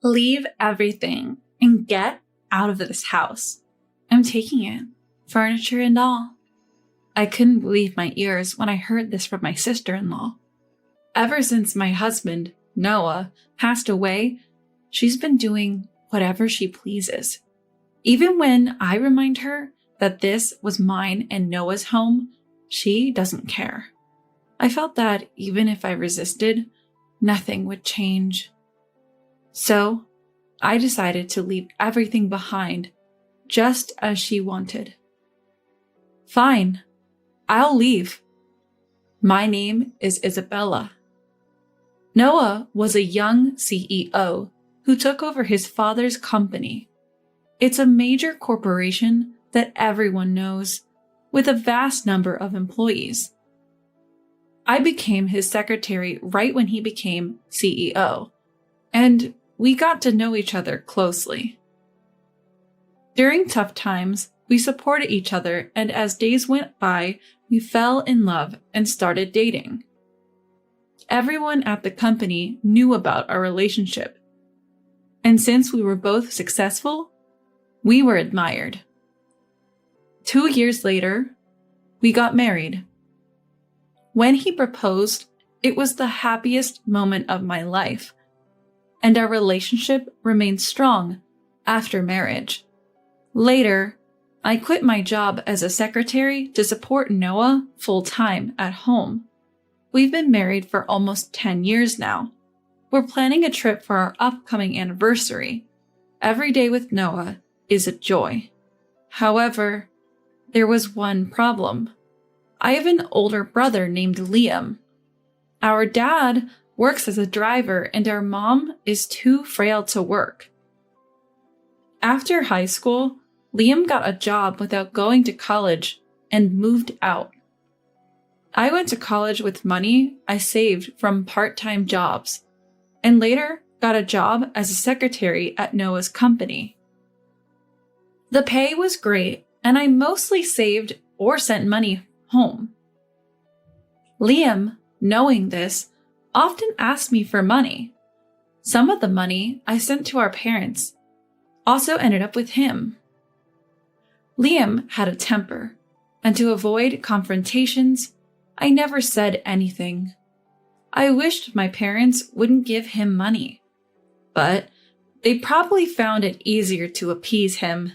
Leave everything and get out of this house. I'm taking it, furniture and all. I couldn't believe my ears when I heard this from my sister-in-law. Ever since my husband, Noah, passed away, she's been doing whatever she pleases. Even when I remind her that this was mine and Noah's home, she doesn't care. I felt that even if I resisted, nothing would change. So, I decided to leave everything behind, just as she wanted. Fine, I'll leave. My name is Isabella. Noah was a young CEO who took over his father's company. It's a major corporation that everyone knows, with a vast number of employees. I became his secretary right when he became CEO, and we got to know each other closely. During tough times, we supported each other, and as days went by, we fell in love and started dating. Everyone at the company knew about our relationship, and since we were both successful, we were admired. 2 years later, we got married. When he proposed, it was the happiest moment of my life, and our relationship remained strong after marriage. Later, I quit my job as a secretary to support Noah full-time at home. We've been married for almost 10 years now. We're planning a trip for our upcoming anniversary. Every day with Noah is a joy. However, there was one problem. I have an older brother named Liam. Our dad works as a driver and our mom is too frail to work. After high school, Liam got a job without going to college and moved out. I went to college with money I saved from part-time jobs, and later got a job as a secretary at Noah's company. The pay was great, and I mostly saved or sent money home. Liam, knowing this, often asked me for money. Some of the money I sent to our parents also ended up with him. Liam had a temper, and to avoid confrontations, I never said anything. I wished my parents wouldn't give him money, but they probably found it easier to appease him.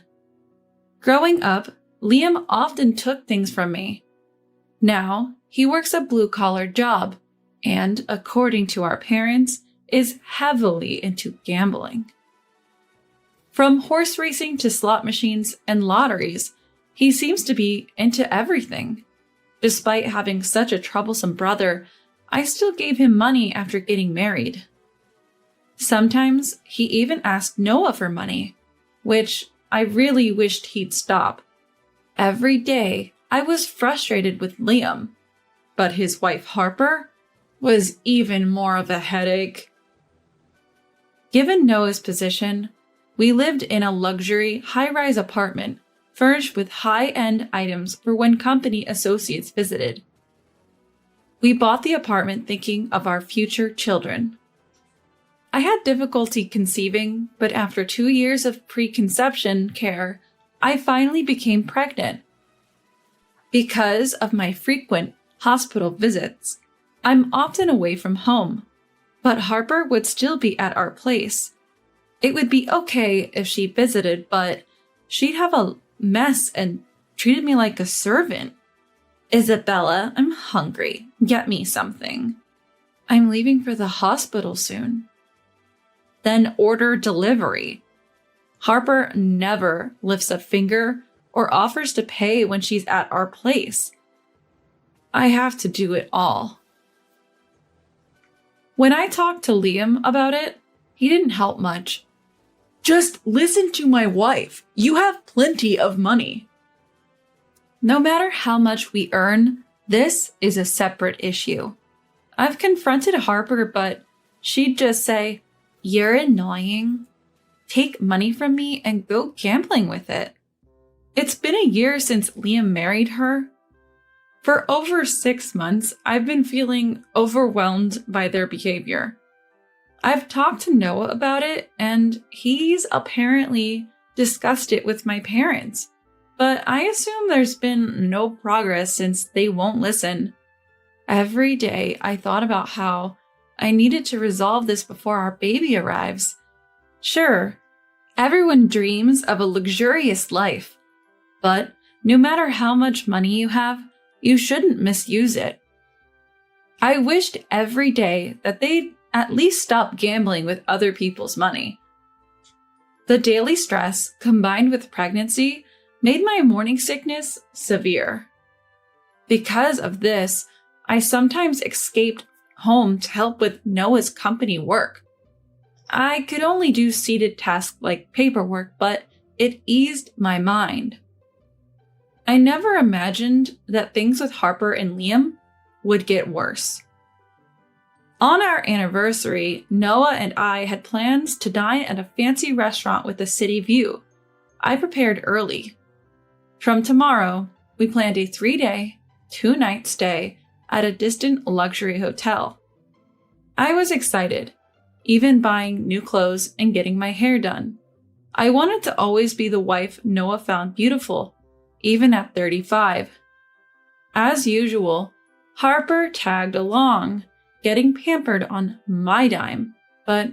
Growing up, Liam often took things from me. Now, he works a blue-collar job, and according to our parents, is heavily into gambling. From horse racing to slot machines and lotteries, he seems to be into everything. Despite having such a troublesome brother, I still gave him money after getting married. Sometimes he even asked Noah for money, which I really wished he'd stop. Every day, I was frustrated with Liam, but his wife Harper was even more of a headache. Given Noah's position, we lived in a luxury, high-rise apartment furnished with high-end items for when company associates visited. We bought the apartment thinking of our future children. I had difficulty conceiving, but after 2 years of preconception care, I finally became pregnant. Because of my frequent hospital visits, I'm often away from home, but Harper would still be at our place. It would be okay if she visited, but she'd have a mess and treated me like a servant. Isabella, I'm hungry. Get me something. I'm leaving for the hospital soon. Then order delivery. Harper never lifts a finger or offers to pay when she's at our place. I have to do it all. When I talked to Liam about it, he didn't help much. Just listen to my wife. You have plenty of money. No matter how much we earn, this is a separate issue. I've confronted Harper, but she'd just say, "You're annoying. Take money from me and go gambling with it." It's been a year since Liam married her. For over 6 months, I've been feeling overwhelmed by their behavior. I've talked to Noah about it, and he's apparently discussed it with my parents. But I assume there's been no progress since they won't listen. Every day I thought about how I needed to resolve this before our baby arrives. Sure, everyone dreams of a luxurious life, but no matter how much money you have, you shouldn't misuse it. I wished every day that they'd at least stop gambling with other people's money. The daily stress combined with pregnancy made my morning sickness severe. Because of this, I sometimes escaped home to help with Noah's company work. I could only do seated tasks like paperwork, but it eased my mind. I never imagined that things with Harper and Liam would get worse. On our anniversary, Noah and I had plans to dine at a fancy restaurant with a city view. I prepared early. From tomorrow, we planned a 3-day, 2-night stay at a distant luxury hotel. I was excited, even buying new clothes and getting my hair done. I wanted to always be the wife Noah found beautiful, even at 35. As usual, Harper tagged along, getting pampered on my dime, but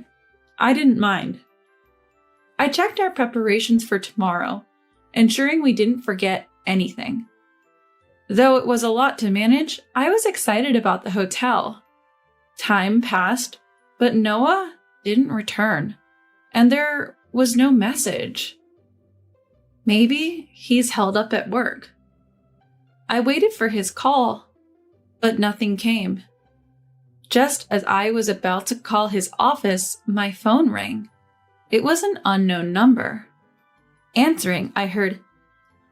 I didn't mind. I checked our preparations for tomorrow, ensuring we didn't forget anything. Though it was a lot to manage, I was excited about the hotel. Time passed, but Noah didn't return, and there was no message. Maybe he's held up at work. I waited for his call, but nothing came. Just as I was about to call his office, my phone rang. It was an unknown number. Answering, I heard,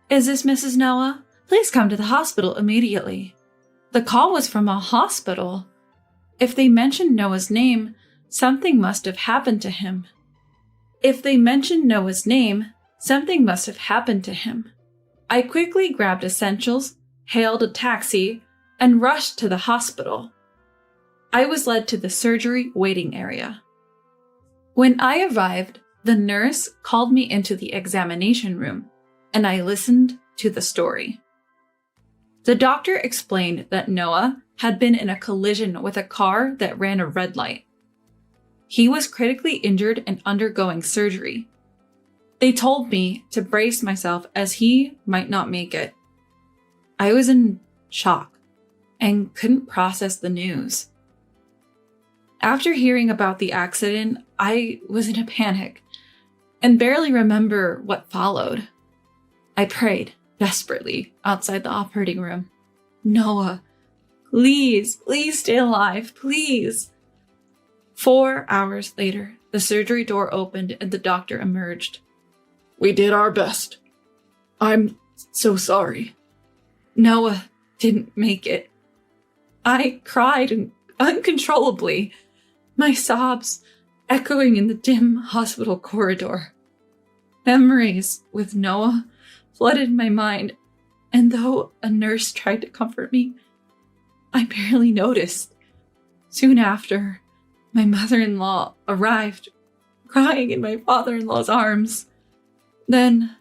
"Is this Mrs. Noah? Please come to the hospital immediately." The call was from a hospital. If they mentioned Noah's name, something must have happened to him. I quickly grabbed essentials, hailed a taxi, and rushed to the hospital. I was led to the surgery waiting area. When I arrived, the nurse called me into the examination room, and I listened to the story. The doctor explained that Noah had been in a collision with a car that ran a red light. He was critically injured and undergoing surgery. They told me to brace myself as he might not make it. I was in shock and couldn't process the news. After hearing about the accident, I was in a panic and barely remember what followed. I prayed desperately outside the operating room. "Noah, please stay alive, please." 4 hours later, the surgery door opened and the doctor emerged. "We did our best. I'm so sorry." Noah didn't make it. I cried uncontrollably, my sobs echoing in the dim hospital corridor. Memories with Noah flooded my mind, and though a nurse tried to comfort me, I barely noticed. Soon after, my mother-in-law arrived, crying in my father-in-law's arms. Then,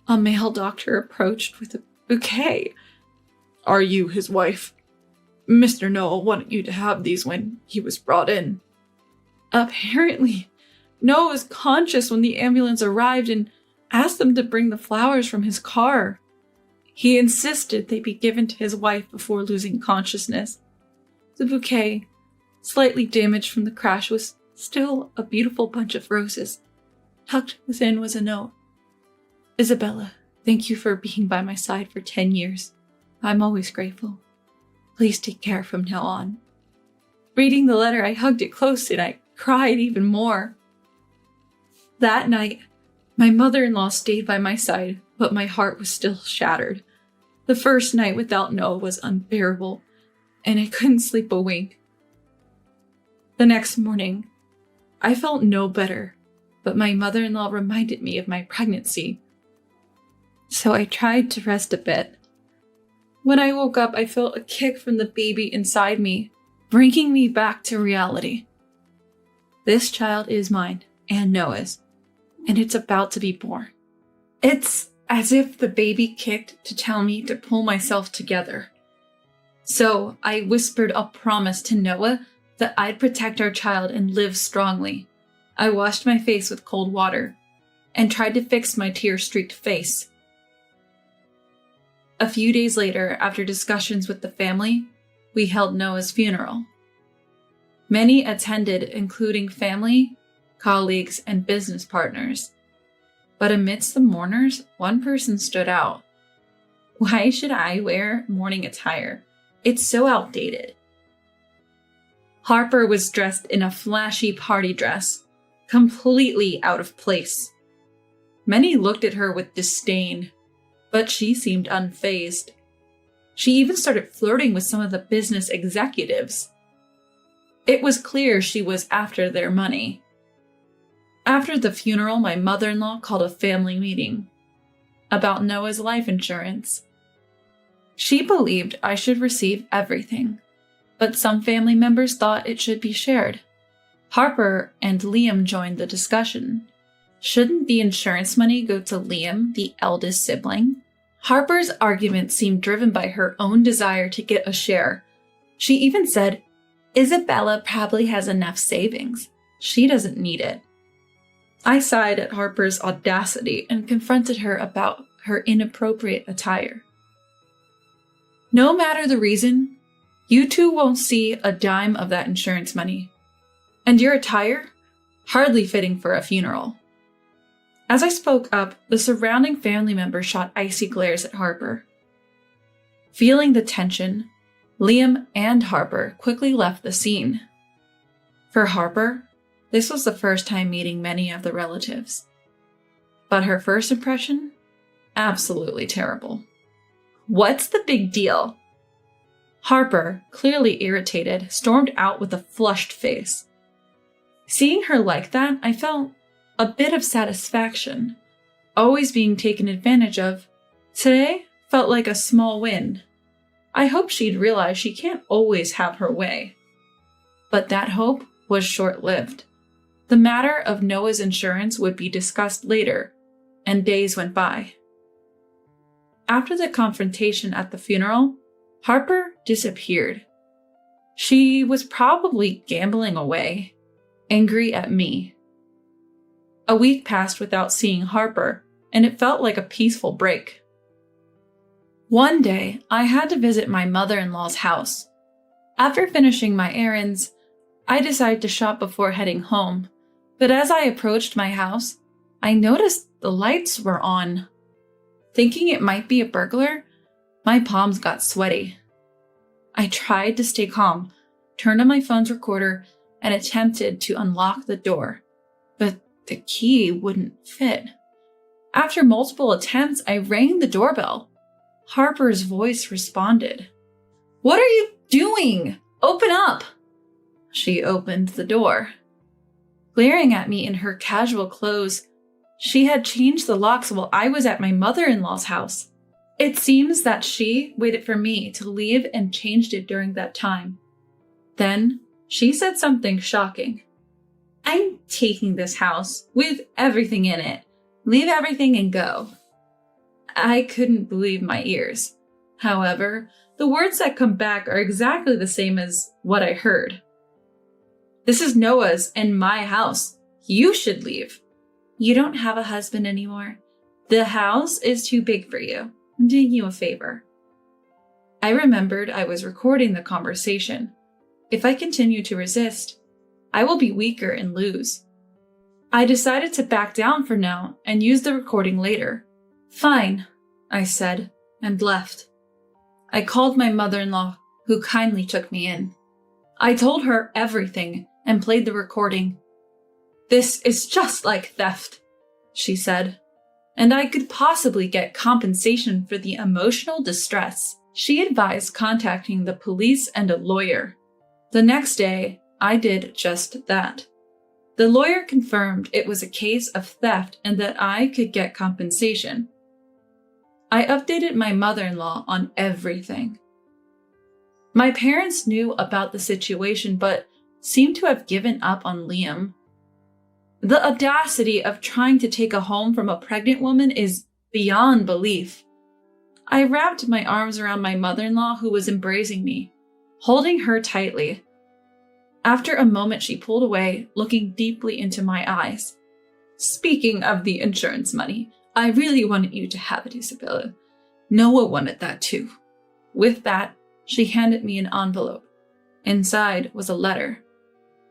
a male doctor approached with a bouquet. "Are you his wife? Mr. Noah wanted you to have these when he was brought in." Apparently, Noah was conscious when the ambulance arrived and asked them to bring the flowers from his car. He insisted they be given to his wife before losing consciousness. The bouquet, slightly damaged from the crash, was still a beautiful bunch of roses. Tucked within was a note. "Isabella, thank you for being by my side for 10 years. I'm always grateful. Please take care from now on." Reading the letter, I hugged it close and I cried even more. That night, my mother-in-law stayed by my side, but my heart was still shattered. The first night without Noah was unbearable, and I couldn't sleep a wink. The next morning, I felt no better, but my mother-in-law reminded me of my pregnancy. So I tried to rest a bit. When I woke up, I felt a kick from the baby inside me, bringing me back to reality. This child is mine and Noah's, and it's about to be born. It's as if the baby kicked to tell me to pull myself together. So I whispered a promise to Noah that I'd protect our child and live strongly. I washed my face with cold water and tried to fix my tear-streaked face. A few days later, after discussions with the family, we held Noah's funeral. Many attended, including family, colleagues, and business partners. But amidst the mourners, one person stood out. Why should I wear mourning attire? It's so outdated. Harper was dressed in a flashy party dress, completely out of place. Many looked at her with disdain, but she seemed unfazed. She even started flirting with some of the business executives. It was clear she was after their money. After the funeral, my mother-in-law called a family meeting about Noah's life insurance. She believed I should receive everything, but some family members thought it should be shared. Harper and Liam joined the discussion. Shouldn't the insurance money go to Liam, the eldest sibling? Harper's argument seemed driven by her own desire to get a share. She even said, Isabella probably has enough savings. She doesn't need it. I sighed at Harper's audacity and confronted her about her inappropriate attire. No matter the reason, you two won't see a dime of that insurance money. And your attire? Hardly fitting for a funeral. As I spoke up, the surrounding family members shot icy glares at Harper. Feeling the tension, Liam and Harper quickly left the scene. For Harper, this was the first time meeting many of the relatives. But her first impression? Absolutely terrible. What's the big deal? Harper, clearly irritated, stormed out with a flushed face. Seeing her like that, I felt a bit of satisfaction. Always being taken advantage of, today felt like a small win. I hoped she'd realize she can't always have her way. But that hope was short-lived. The matter of Noah's insurance would be discussed later, and days went by. After the confrontation at the funeral, Harper disappeared. She was probably gambling away, angry at me. A week passed without seeing Harper, and it felt like a peaceful break. One day, I had to visit my mother-in-law's house. After finishing my errands, I decided to shop before heading home, but as I approached my house, I noticed the lights were on. Thinking it might be a burglar, my palms got sweaty. I tried to stay calm, turned on my phone's recorder, and attempted to unlock the door, but the key wouldn't fit. After multiple attempts, I rang the doorbell. Harper's voice responded. "What are you doing? Open up!" She opened the door. Glaring at me in her casual clothes, she had changed the locks while I was at my mother-in-law's house. It seems that she waited for me to leave and changed it during that time. Then she said something shocking. "I'm taking this house with everything in it. Leave everything and go." I couldn't believe my ears. However, the words that come back are exactly the same as what I heard. "This is Noah's and my house. You should leave. You don't have a husband anymore. The house is too big for you. I'm doing you a favor." I remembered I was recording the conversation. If I continue to resist, I will be weaker and lose. I decided to back down for now and use the recording later. "Fine," I said, and left. I called my mother-in-law, who kindly took me in. I told her everything and played the recording. "This is just like theft," she said, "and I could possibly get compensation for the emotional distress." She advised contacting the police and a lawyer. The next day, I did just that. The lawyer confirmed it was a case of theft and that I could get compensation. I updated my mother-in-law on everything. My parents knew about the situation, but seemed to have given up on Liam. The audacity of trying to take a home from a pregnant woman is beyond belief. I wrapped my arms around my mother-in-law who was embracing me, holding her tightly. After a moment, she pulled away, looking deeply into my eyes. "Speaking of the insurance money, I really wanted you to have it, Isabella. Noah wanted that too." With that, she handed me an envelope. Inside was a letter.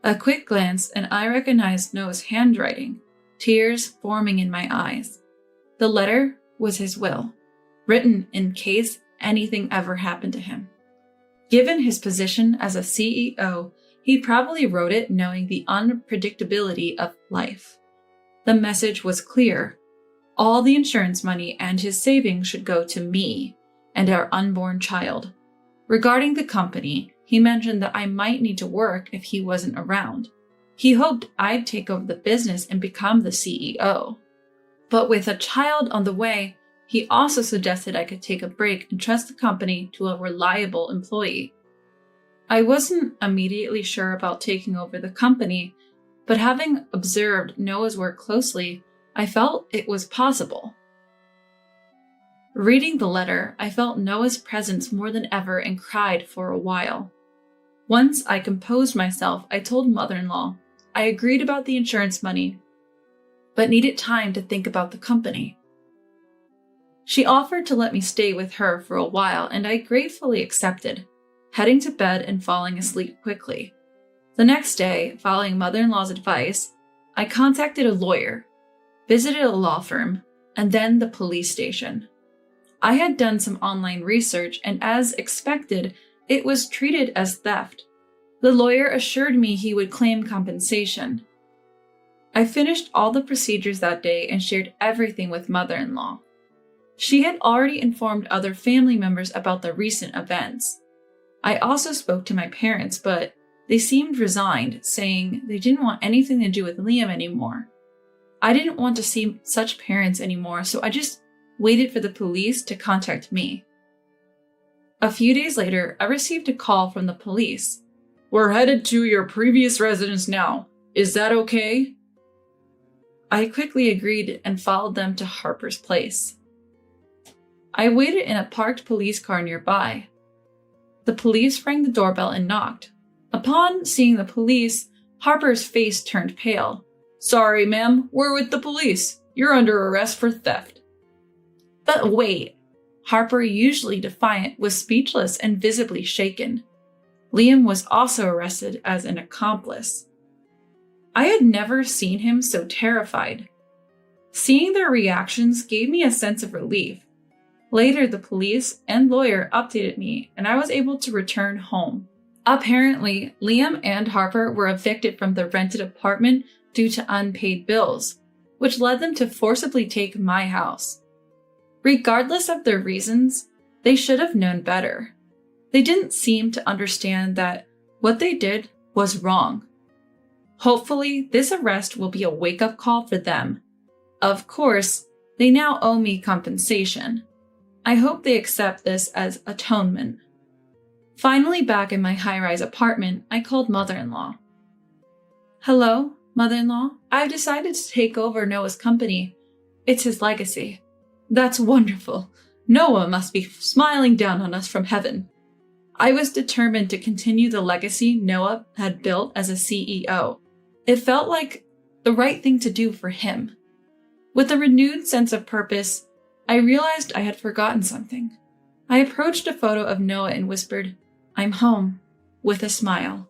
A quick glance, and I recognized Noah's handwriting, tears forming in my eyes. The letter was his will, written in case anything ever happened to him. Given his position as a CEO, he probably wrote it knowing the unpredictability of life. The message was clear. All the insurance money and his savings should go to me and our unborn child. Regarding the company, he mentioned that I might need to work if he wasn't around. He hoped I'd take over the business and become the CEO. But with a child on the way, he also suggested I could take a break and trust the company to a reliable employee. I wasn't immediately sure about taking over the company, but having observed Noah's work closely, I felt it was possible. Reading the letter, I felt Noah's presence more than ever and cried for a while. Once I composed myself, I told mother-in-law I agreed about the insurance money, but needed time to think about the company. She offered to let me stay with her for a while, and I gratefully accepted, heading to bed and falling asleep quickly. The next day, following mother-in-law's advice, I contacted a lawyer, visited a law firm, and then the police station. I had done some online research, and as expected, it was treated as theft. The lawyer assured me he would claim compensation. I finished all the procedures that day and shared everything with mother-in-law. She had already informed other family members about the recent events. I also spoke to my parents, but they seemed resigned, saying they didn't want anything to do with Liam anymore. I didn't want to see such parents anymore, so I just waited for the police to contact me. A few days later, I received a call from the police. "We're headed to your previous residence now. Is that okay?" I quickly agreed and followed them to Harper's place. I waited in a parked police car nearby. The police rang the doorbell and knocked. Upon seeing the police, Harper's face turned pale. "Sorry, ma'am, we're with the police. You're under arrest for theft." But wait, Harper, usually defiant, was speechless and visibly shaken. Liam was also arrested as an accomplice. I had never seen him so terrified. Seeing their reactions gave me a sense of relief. Later, the police and lawyer updated me, and I was able to return home. Apparently, Liam and Harper were evicted from the rented apartment due to unpaid bills, which led them to forcibly take my house. Regardless of their reasons, they should have known better. They didn't seem to understand that what they did was wrong. Hopefully, this arrest will be a wake-up call for them. Of course, they now owe me compensation. I hope they accept this as atonement. Finally back in my high-rise apartment, I called mother-in-law. "Hello, mother-in-law. I've decided to take over Noah's company. It's his legacy." "That's wonderful. Noah must be smiling down on us from heaven." I was determined to continue the legacy Noah had built as a CEO. It felt like the right thing to do for him. With a renewed sense of purpose, I realized I had forgotten something. I approached a photo of Noah and whispered, "I'm home," with a smile.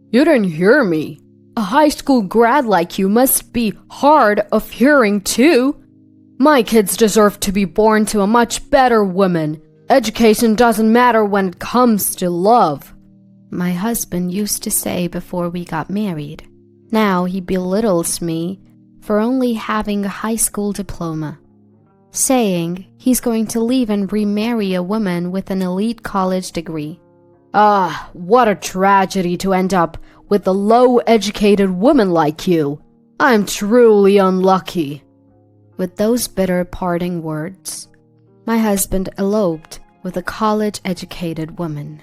"You didn't hear me. A high school grad like you must be hard of hearing too. My kids deserve to be born to a much better woman. Education doesn't matter when it comes to love," my husband used to say before we got married. Now he belittles me for only having a high school diploma, saying he's going to leave and remarry a woman with an elite college degree. Ah, what a tragedy to end up with a low-educated woman like you. I'm truly unlucky. With those bitter parting words, my husband eloped with a college-educated woman.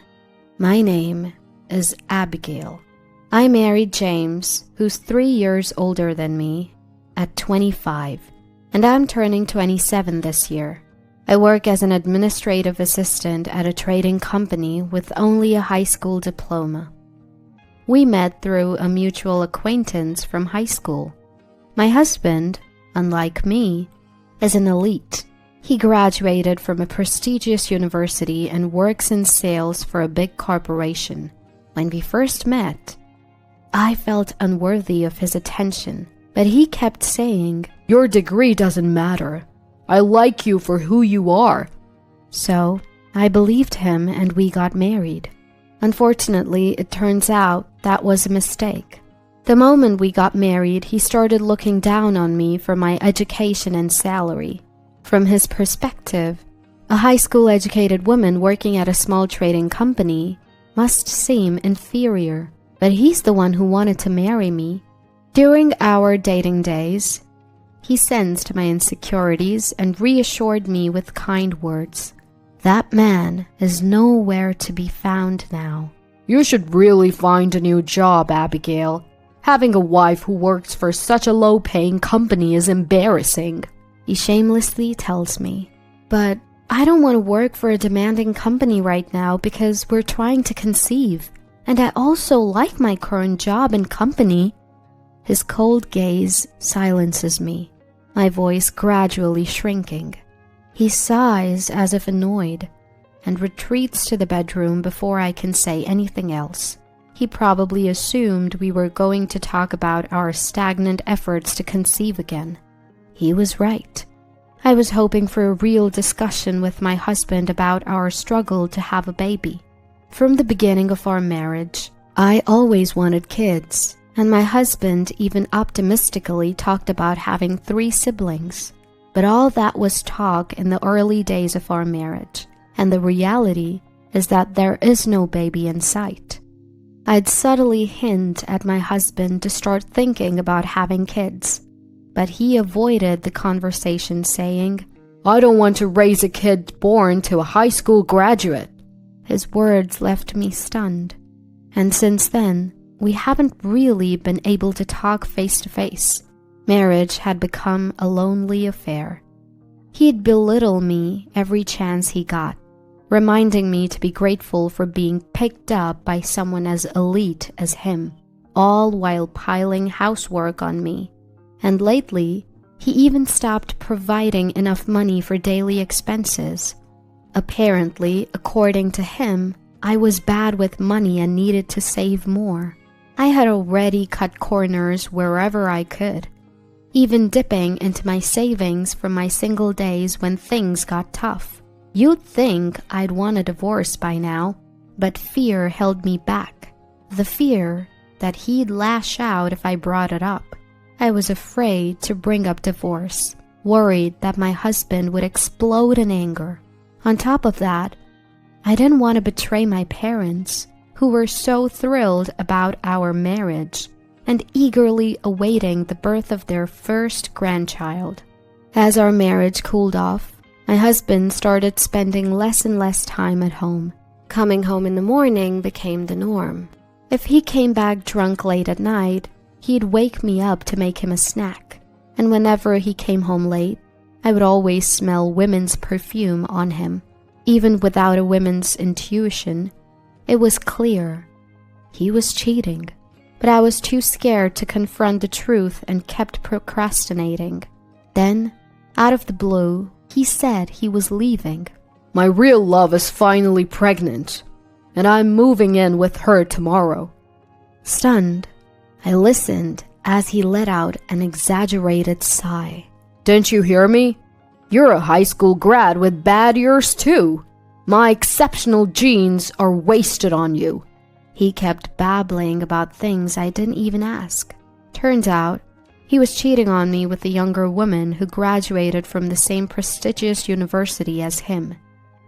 My name is Abigail. I married James, who's 3 years older than me, at 25, and I'm turning 27 this year. I work as an administrative assistant at a trading company with only a high school diploma. We met through a mutual acquaintance from high school. My husband, unlike me, is an elite. He graduated from a prestigious university and works in sales for a big corporation. When we first met, I felt unworthy of his attention, but he kept saying, "Your degree doesn't matter. I like you for who you are." So I believed him and we got married. Unfortunately, it turns out that was a mistake. The moment we got married, he started looking down on me for my education and salary. From his perspective, a high school educated woman working at a small trading company must seem inferior, but he's the one who wanted to marry me. During our dating days, he sensed my insecurities and reassured me with kind words. That man is nowhere to be found now. "You should really find a new job, Abigail. Having a wife who works for such a low-paying company is embarrassing," he shamelessly tells me. But I don't want to work for a demanding company right now because we're trying to conceive, and I also like my current job and company. His cold gaze silences me, my voice gradually shrinking. He sighs as if annoyed and retreats to the bedroom before I can say anything else. He probably assumed we were going to talk about our stagnant efforts to conceive again. He was right. I was hoping for a real discussion with my husband about our struggle to have a baby. From the beginning of our marriage, I always wanted kids, and my husband even optimistically talked about having 3 siblings. But all that was talk in the early days of our marriage, and the reality is that there is no baby in sight. I'd subtly hint at my husband to start thinking about having kids, but he avoided the conversation saying, "I don't want to raise a kid born to a high school graduate." His words left me stunned, and since then, we haven't really been able to talk face to face. Marriage had become a lonely affair. He'd belittle me every chance he got, reminding me to be grateful for being picked up by someone as elite as him, all while piling housework on me. And lately, he even stopped providing enough money for daily expenses. Apparently, according to him, I was bad with money and needed to save more. I had already cut corners wherever I could, even dipping into my savings from my single days when things got tough. You'd think I'd want a divorce by now, but fear held me back. The fear that he'd lash out if I brought it up. I was afraid to bring up divorce, worried that my husband would explode in anger. On top of that, I didn't want to betray my parents, who were so thrilled about our marriage and eagerly awaiting the birth of their first grandchild. As our marriage cooled off, my husband started spending less and less time at home. Coming home in the morning became the norm. If he came back drunk late at night, he'd wake me up to make him a snack. And whenever he came home late, I would always smell women's perfume on him. Even without a woman's intuition, it was clear. He was cheating. But I was too scared to confront the truth and kept procrastinating. Then, out of the blue, he said he was leaving. "My real love is finally pregnant, and I'm moving in with her tomorrow." Stunned, I listened as he let out an exaggerated sigh. "Didn't you hear me? You're a high school grad with bad ears too. My exceptional genes are wasted on you." He kept babbling about things I didn't even ask. Turns out, he was cheating on me with a younger woman who graduated from the same prestigious university as him.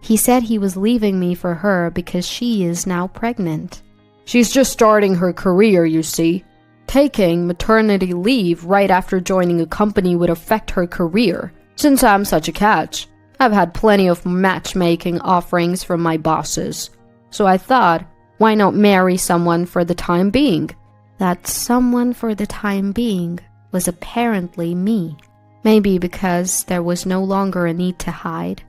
He said he was leaving me for her because she is now pregnant. "She's just starting her career, you see. Taking maternity leave right after joining a company would affect her career. Since I'm such a catch, I've had plenty of matchmaking offerings from my bosses. So I thought, Why not marry someone for the time being? That someone for the time being was apparently me. Maybe because there was no longer a need to hide.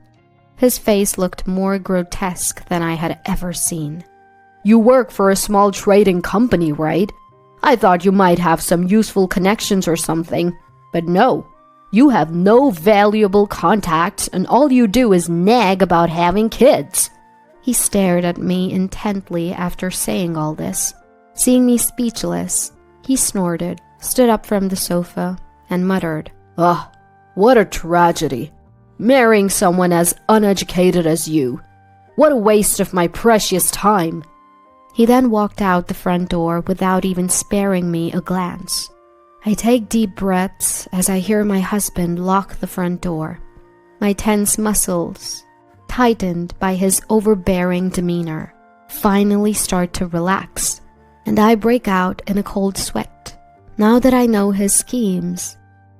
His face looked more grotesque than I had ever seen. You work for a small trading company, right? I thought you might have some useful connections or something. But no, you have no valuable contacts and all you do is nag about having kids. He stared at me intently after saying all this. Seeing me speechless, he snorted, stood up from the sofa, and muttered, "Ugh, what a tragedy. Marrying someone as uneducated as you. What a waste of my precious time." He then walked out the front door without even sparing me a glance. I take deep breaths as I hear my husband lock the front door. My tense muscles, tightened by his overbearing demeanor, finally start to relax, and I break out in a cold sweat. Now that I know his schemes,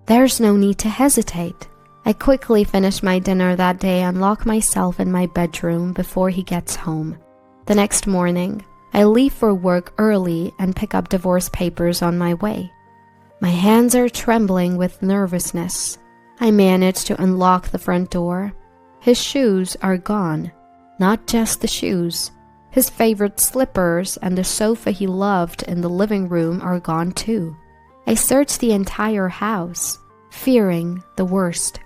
there's no need to hesitate. I quickly finish my dinner that day and lock myself in my bedroom before he gets home. The next morning, I leave for work early and pick up divorce papers on my way. My hands are trembling with nervousness. I manage to unlock the front door. His shoes are gone. Not just the shoes. His favorite slippers and the sofa he loved in the living room are gone too. I search the entire house, fearing the worst.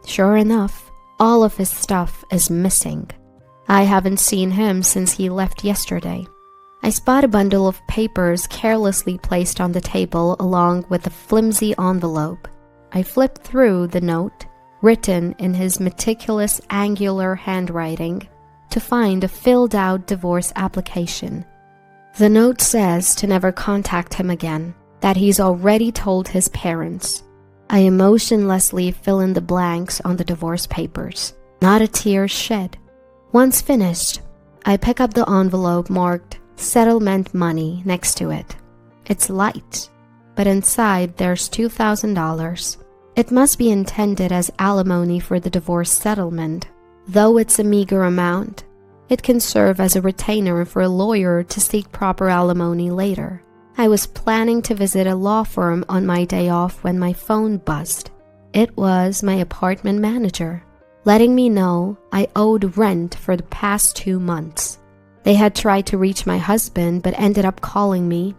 Sure enough, all of his stuff is missing. I haven't seen him since he left yesterday. I spot a bundle of papers carelessly placed on the table along with a flimsy envelope. I flip through the note, written in his meticulous angular handwriting, to find a filled-out divorce application. The note says to never contact him again, that he's already told his parents. I emotionlessly fill in the blanks on the divorce papers. Not a tear shed. Once finished, I pick up the envelope marked settlement money next to it. It's light, but inside there's $2,000. It must be intended as alimony for the divorce settlement. Though it's a meager amount, it can serve as a retainer for a lawyer to seek proper alimony later. I was planning to visit a law firm on my day off when my phone buzzed. It was my apartment manager, letting me know I owed rent for the past 2 months. They had tried to reach my husband but ended up calling me.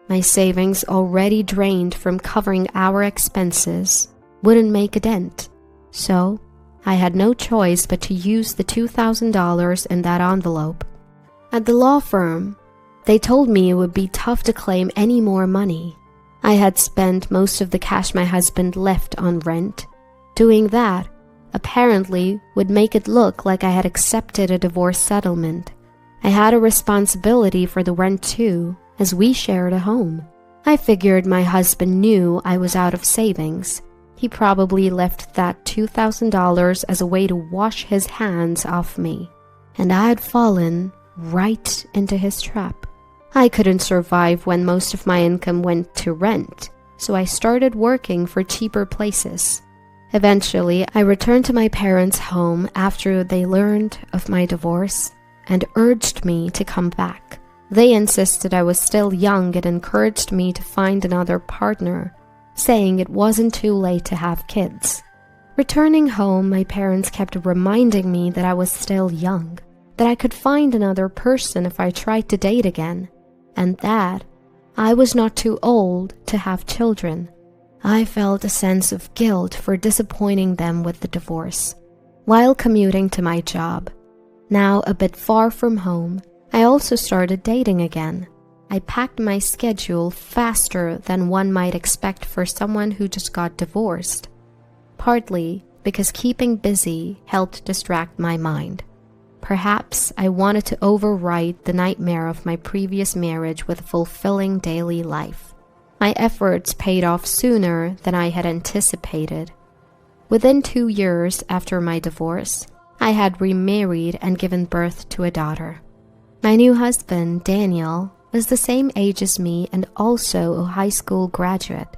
My savings, already drained from covering our expenses, wouldn't make a dent. So, I had no choice but to use the $2,000 in that envelope. At the law firm, they told me it would be tough to claim any more money. I had spent most of the cash my husband left on rent. Doing that, apparently, would make it look like I had accepted a divorce settlement. I had a responsibility for the rent too, as we shared a home. I figured my husband knew I was out of savings. He probably left that $2,000 as a way to wash his hands off me. And I had fallen right into his trap. I couldn't survive when most of my income went to rent, so I started working for cheaper places. Eventually, I returned to my parents' home after they learned of my divorce and urged me to come back. They insisted I was still young and encouraged me to find another partner, saying it wasn't too late to have kids. Returning home, my parents kept reminding me that I was still young, that I could find another person if I tried to date again, and that I was not too old to have children. I felt a sense of guilt for disappointing them with the divorce. While commuting to my job, now a bit far from home, I also started dating again. I packed my schedule faster than one might expect for someone who just got divorced, partly because keeping busy helped distract my mind. Perhaps I wanted to overwrite the nightmare of my previous marriage with a fulfilling daily life. My efforts paid off sooner than I had anticipated. Within 2 years after my divorce, I had remarried and given birth to a daughter. My new husband, Daniel, was the same age as me and also a high school graduate.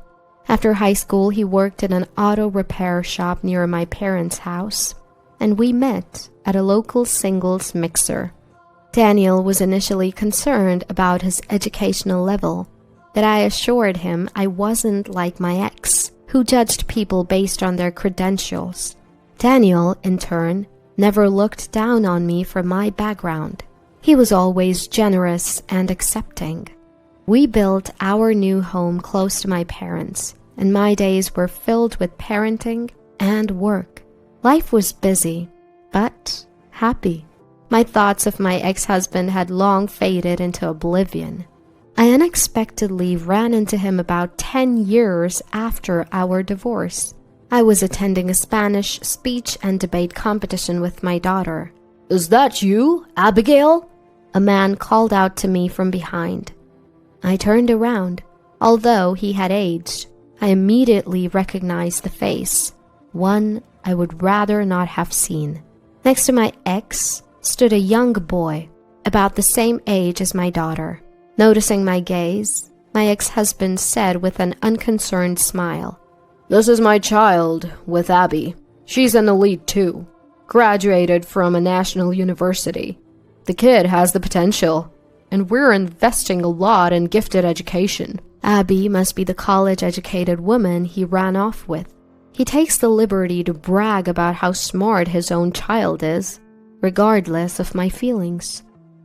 After high school, he worked in an auto repair shop near my parents' house, and we met at a local singles mixer. Daniel was initially concerned about his educational level, but I assured him I wasn't like my ex, who judged people based on their credentials. Daniel, in turn, never looked down on me for my background. He was always generous and accepting. We built our new home close to my parents, and my days were filled with parenting and work. Life was busy, but happy. My thoughts of my ex-husband had long faded into oblivion. I unexpectedly ran into him about 10 years after our divorce. I was attending a Spanish speech and debate competition with my daughter. "Is that you, Abigail?" A man called out to me from behind. I turned around. Although he had aged, I immediately recognized the face, one I would rather not have seen. Next to my ex stood a young boy, about the same age as my daughter. Noticing my gaze, my ex-husband said with an unconcerned smile, "This is my child with Abby. She's an elite too. Graduated from a national university. The kid has the potential, and we're investing a lot in gifted education." Abby must be the college-educated woman he ran off with. He takes the liberty to brag about how smart his own child is, regardless of my feelings.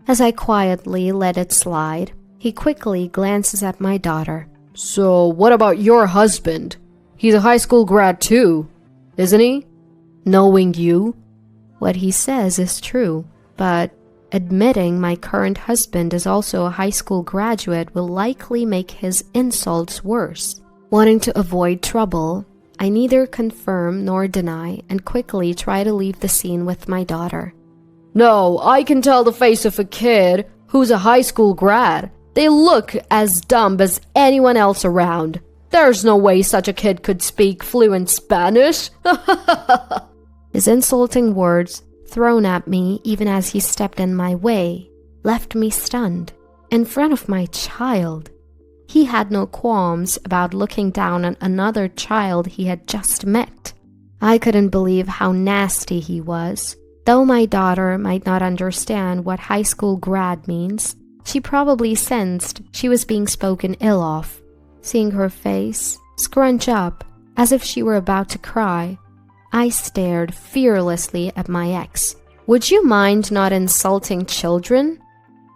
As I quietly let it slide, he quickly glances at my daughter. "So what about your husband? He's a high school grad too, isn't he? Knowing you?" What he says is true, but admitting my current husband is also a high school graduate will likely make his insults worse. Wanting to avoid trouble, I neither confirm nor deny and quickly try to leave the scene with my daughter. "No, I can tell the face of a kid who's a high school grad. They look as dumb as anyone else around. There's no way such a kid could speak fluent Spanish." His insulting words, thrown at me even as he stepped in my way, left me stunned. In front of my child. He had no qualms about looking down on another child he had just met. I couldn't believe how nasty he was. Though my daughter might not understand what high school grad means, she probably sensed she was being spoken ill of. Seeing her face scrunch up as if she were about to cry, I stared fearlessly at my ex. "Would you mind not insulting children?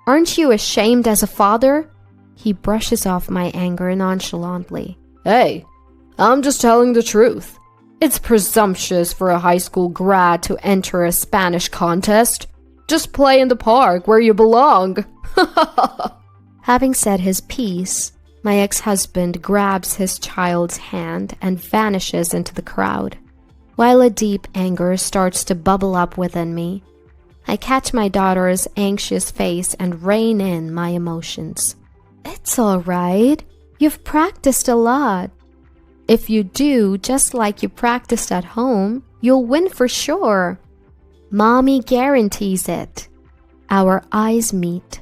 Aren't you ashamed as a father?" He brushes off my anger nonchalantly. "Hey, I'm just telling the truth. It's presumptuous for a high school grad to enter a Spanish contest. Just play in the park where you belong." Having said his piece, my ex-husband grabs his child's hand and vanishes into the crowd. While a deep anger starts to bubble up within me, I catch my daughter's anxious face and rein in my emotions. "It's all right. You've practiced a lot. If you do just like you practiced at home, you'll win for sure. Mommy guarantees it." Our eyes meet,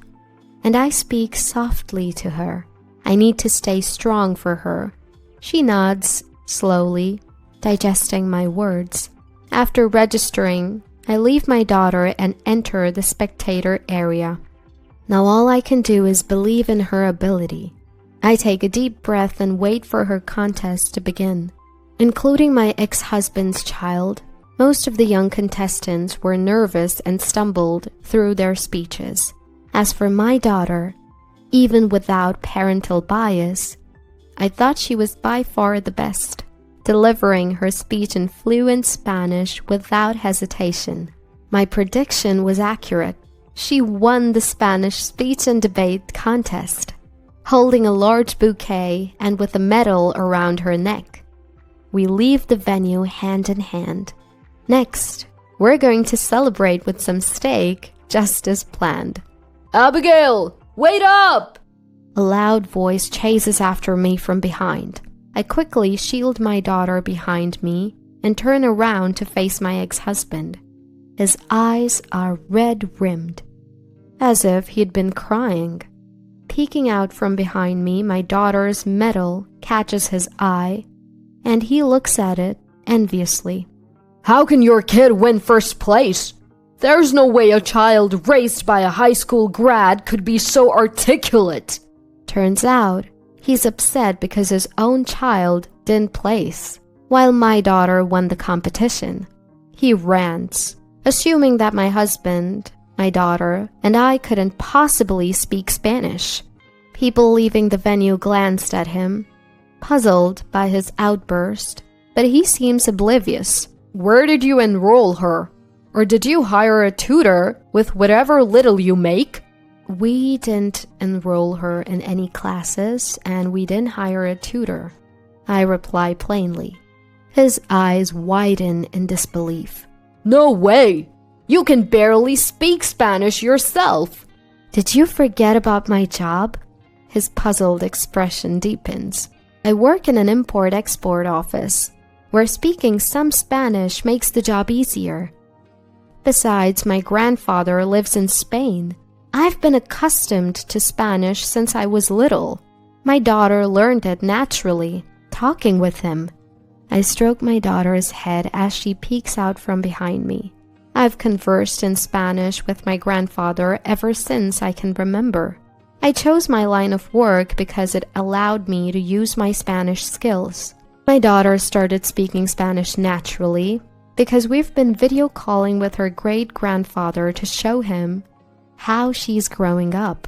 and I speak softly to her. I need to stay strong for her. She nods, slowly, digesting my words. After registering, I leave my daughter and enter the spectator area. Now all I can do is believe in her ability. I take a deep breath and wait for her contest to begin. Including my ex-husband's child, most of the young contestants were nervous and stumbled through their speeches. As for my daughter, even without parental bias, I thought she was by far the best, delivering her speech in fluent Spanish without hesitation. My prediction was accurate. She won the Spanish speech and debate contest, holding a large bouquet and with a medal around her neck. We leave the venue hand in hand. Next, we're going to celebrate with some steak, just as planned. "Abigail, wait up!" A loud voice chases after me from behind. I quickly shield my daughter behind me and turn around to face my ex-husband. His eyes are red-rimmed, as if he'd been crying. Peeking out from behind me, my daughter's medal catches his eye, and he looks at it enviously. "How can your kid win first place? There's no way a child raised by a high school grad could be so articulate. Turns out, he's upset because his own child didn't place, while my daughter won the competition. He rants, assuming that my husband, my daughter, and I couldn't possibly speak Spanish. People leaving the venue glanced at him, puzzled by his outburst, but he seems oblivious. Where did you enroll her? Or did you hire a tutor with whatever little you make? We didn't enroll her in any classes, and we didn't hire a tutor, I reply plainly. His eyes widen in disbelief. No way! You can barely speak Spanish yourself. Did you forget about my job? His puzzled expression deepens. I work in an import-export office, where speaking some Spanish makes the job easier. Besides, my grandfather lives in Spain. I've been accustomed to Spanish since I was little. My daughter learned it naturally, talking with him. I stroke my daughter's head as she peeks out from behind me. I've conversed in Spanish with my grandfather ever since I can remember. I chose my line of work because it allowed me to use my Spanish skills. My daughter started speaking Spanish naturally because we've been video calling with her great-grandfather to show him how she's growing up.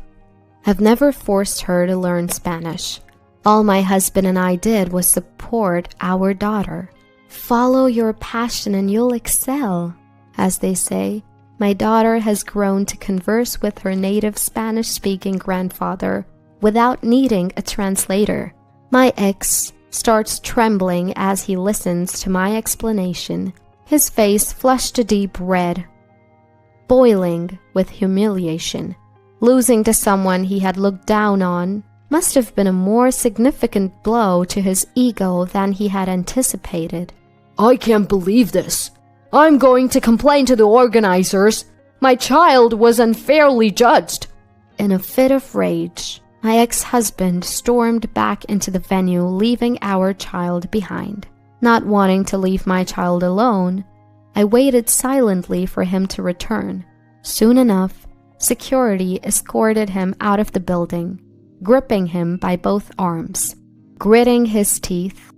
I've never forced her to learn Spanish. All my husband and I did was support our daughter. Follow your passion and you'll excel. As they say, my daughter has grown to converse with her native Spanish-speaking grandfather without needing a translator. My ex starts trembling as he listens to my explanation, his face flushed a deep red, boiling with humiliation. Losing to someone he had looked down on must have been a more significant blow to his ego than he had anticipated. I can't believe this. I'm going to complain to the organizers. My child was unfairly judged. In a fit of rage, my ex-husband stormed back into the venue, leaving our child behind. Not wanting to leave my child alone, I waited silently for him to return. Soon enough, security escorted him out of the building, gripping him by both arms. Gritting his teeth,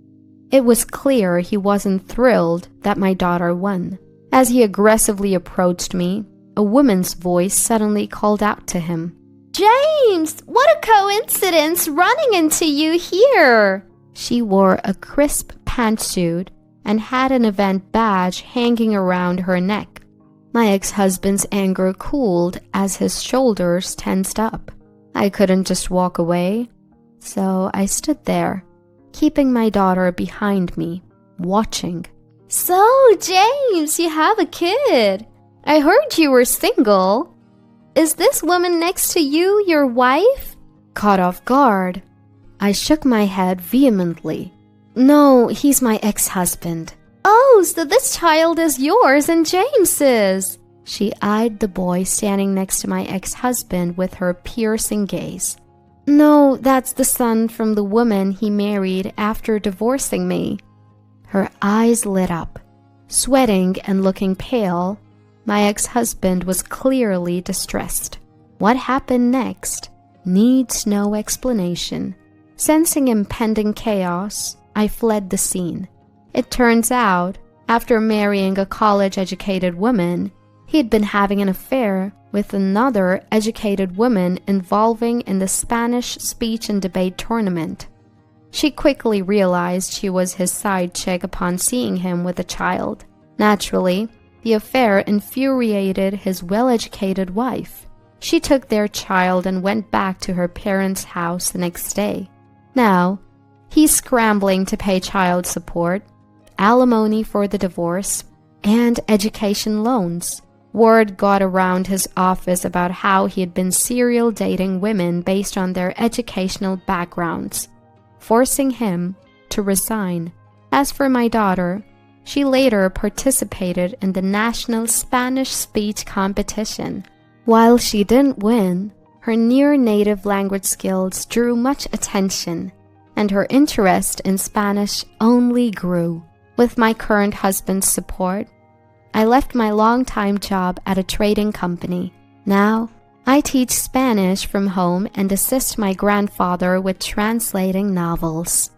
it was clear he wasn't thrilled that my daughter won. As he aggressively approached me, a woman's voice suddenly called out to him. James, what a coincidence running into you here! She wore a crisp pantsuit and had an event badge hanging around her neck. My ex-husband's anger cooled as his shoulders tensed up. I couldn't just walk away, so I stood there, keeping my daughter behind me, watching. So, James, you have a kid. I heard you were single. Is this woman next to you your wife? Caught off guard, I shook my head vehemently. No, he's my ex-husband. Oh, so this child is yours and James's. She eyed the boy standing next to my ex-husband with her piercing gaze. No, that's the son from the woman he married after divorcing me. Her eyes lit up. Sweating and looking pale, my ex-husband was clearly distressed. What happened next needs no explanation. Sensing impending chaos, I fled the scene. It turns out, after marrying a college-educated woman, he'd been having an affair with another educated woman involving in the Spanish speech and debate tournament. She quickly realized she was his side chick upon seeing him with a child. Naturally, the affair infuriated his well-educated wife. She took their child and went back to her parents' house the next day. Now, he's scrambling to pay child support, alimony for the divorce, and education loans. Word got around his office about how he had been serial dating women based on their educational backgrounds, forcing him to resign. As for my daughter, she later participated in the national Spanish speech competition. While she didn't win, her near-native language skills drew much attention, and her interest in Spanish only grew. With my current husband's support, I left my long-time job at a trading company. Now, I teach Spanish from home and assist my grandfather with translating novels.